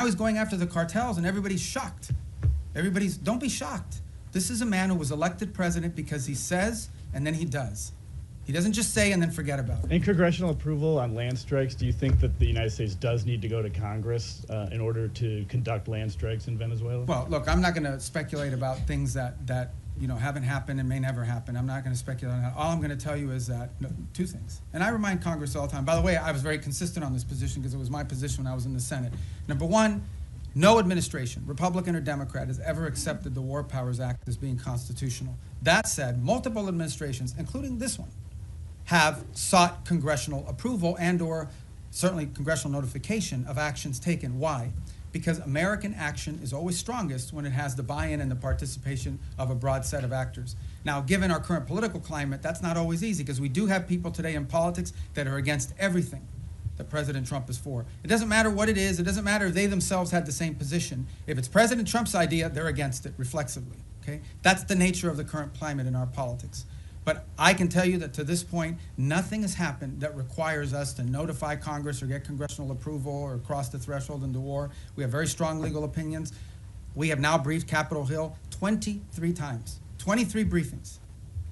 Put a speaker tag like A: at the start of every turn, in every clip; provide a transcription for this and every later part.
A: he's going after the cartels, and everybody's shocked. Don't be shocked. This is a man who was elected president because he says and then he does. He doesn't just say and then forget about it.
B: In congressional approval on land strikes, do you think that the United States does need to go to Congress in order to conduct land strikes in Venezuela?
A: Well, look, I'm not going to speculate about things that haven't happened and may never happen. I'm not going to speculate on that. All I'm going to tell you is that two things. And I remind Congress all the time. By the way, I was very consistent on this position because it was my position when I was in the Senate. Number one, no administration, Republican or Democrat, has ever accepted the War Powers Act as being constitutional. That said, multiple administrations, including this one, have sought congressional approval and or certainly congressional notification of actions taken. Why? Because American action is always strongest when it has the buy-in and the participation of a broad set of actors. Now, given our current political climate, that's not always easy because we do have people today in politics that are against everything that President Trump is for. It doesn't matter what it is. It doesn't matter if they themselves had the same position. If it's President Trump's idea, they're against it reflexively. Okay? That's the nature of the current climate in our politics. But I can tell you that to this point, nothing has happened that requires us to notify Congress or get congressional approval or cross the threshold into war. We have very strong legal opinions. We have now briefed Capitol Hill 23 times, 23 briefings,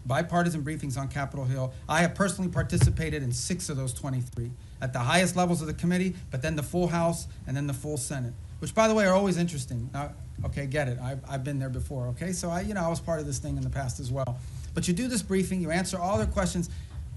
A: bipartisan briefings on Capitol Hill. I have personally participated in 6 of those 23 at the highest levels of the committee, but then the full House and then the full Senate, which, by the way, are always interesting. Now, okay, get it. I've been there before, okay? So I was part of this thing in the past as well. But you do this briefing, you answer all their questions,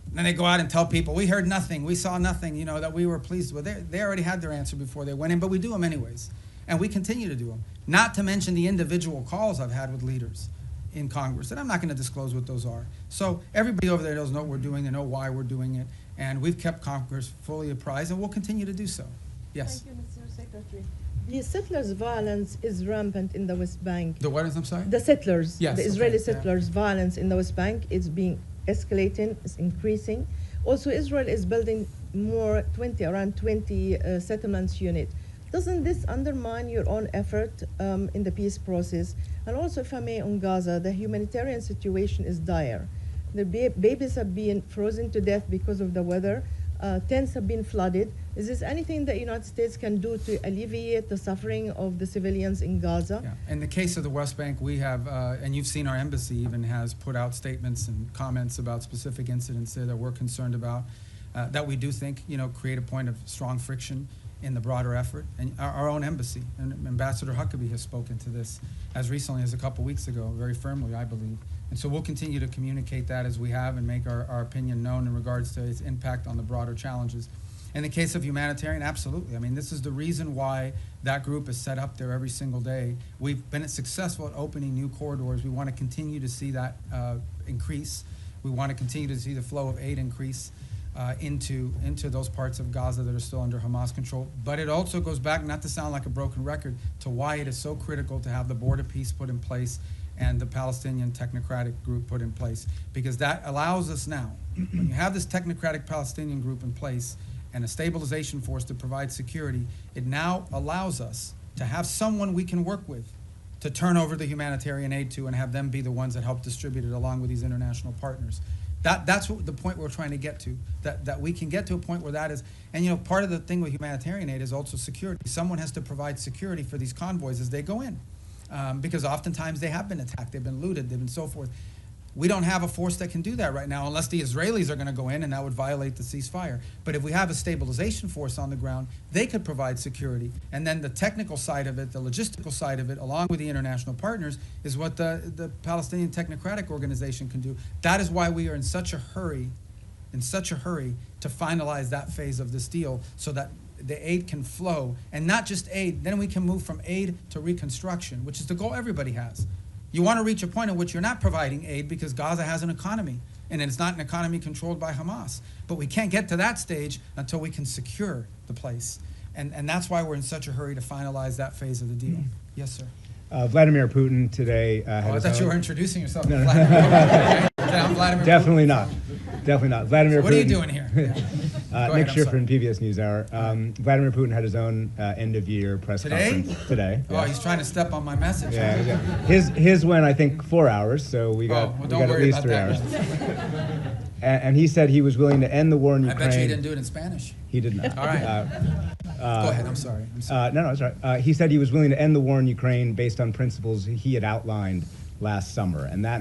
A: and then they go out and tell people, we heard nothing, we saw nothing, that we were pleased with. They already had their answer before they went in, but we do them anyways. And we continue to do them. Not to mention the individual calls I've had with leaders in Congress, and I'm not going to disclose what those are. So everybody over there knows what we're doing, they know why we're doing it, and we've kept Congress fully apprised, and we'll continue to do so. Yes?
C: Thank you, Mr. Secretary. The settlers' violence is rampant in the West Bank.
A: The what is, I'm sorry?
C: The settlers,
A: yes,
C: the Israeli
A: okay,
C: settlers' violence in the West Bank is being escalating, is increasing. Also, Israel is building around 20 settlements unit. Doesn't this undermine your own effort in the peace process? And also, if I may, on Gaza, the humanitarian situation is dire. The babies have been frozen to death because of the weather. Tents have been flooded. Is this anything that the United States can do to alleviate the suffering of the civilians in Gaza?
A: Yeah. In the case of the West Bank, we have, and you've seen our embassy even has put out statements and comments about specific incidents there that we're concerned about, that we do think, create a point of strong friction in the broader effort. And our own embassy, and Ambassador Huckabee has spoken to this as recently as a couple weeks ago, very firmly, I believe. And so we'll continue to communicate that as we have and make our opinion known in regards to its impact on the broader challenges. In the case of Humanitarian, absolutely. I mean, this is the reason why that group is set up there every single day. We've been successful at opening new corridors. We want to continue to see that increase. We want to continue to see the flow of aid increase into those parts of Gaza that are still under Hamas control. But it also goes back, not to sound like a broken record, to why it is so critical to have the border peace put in place and the Palestinian technocratic group put in place. Because that allows us now, when you have this technocratic Palestinian group in place and a stabilization force to provide security, it now allows us to have someone we can work with to turn over the humanitarian aid to and have them be the ones that help distribute it along with these international partners. That's what the point we're trying to get to, that we can get to a point where that is, and part of the thing with humanitarian aid is also security. Someone has to provide security for these convoys as they go in, because oftentimes they have been attacked, they've been looted, they've been so forth. We don't have a force that can do that right now unless the Israelis are going to go in, and that would violate the ceasefire. But if we have a stabilization force on the ground, they could provide security. And then the technical side of it, the logistical side of it, along with the international partners, is what the Palestinian Technocratic Organization can do. That is why we are in such a hurry to finalize that phase of this deal so that the aid can flow. And not just aid, then we can move from aid to reconstruction, which is the goal everybody has. You want to reach a point in which you're not providing aid because Gaza has an economy, and it's not an economy controlled by Hamas. But we can't get to that stage until we can secure the place. And that's why we're in such a hurry to finalize that phase of the deal. Yes, sir.
B: Vladimir Putin today
A: I thought you were introducing yourself. No. Vladimir. I'm Vladimir
B: Definitely
A: Putin.
B: not. Definitely not. Vladimir
A: so what
B: Putin.
A: Are you doing here?
B: Nick Schiffer in PBS NewsHour. Vladimir Putin had his own end-of-year press conference today.
A: Oh, he's trying to step on my message.
B: Yeah, his went, I think, 4 hours, so we got at least 3 hours. And he said he was willing to end the war in Ukraine.
A: I bet you he didn't do it in Spanish.
B: He did not.
A: All right. Go ahead. I'm sorry.
D: No, it's all right. He said he was willing to end the war in Ukraine based on principles he had outlined last summer, and that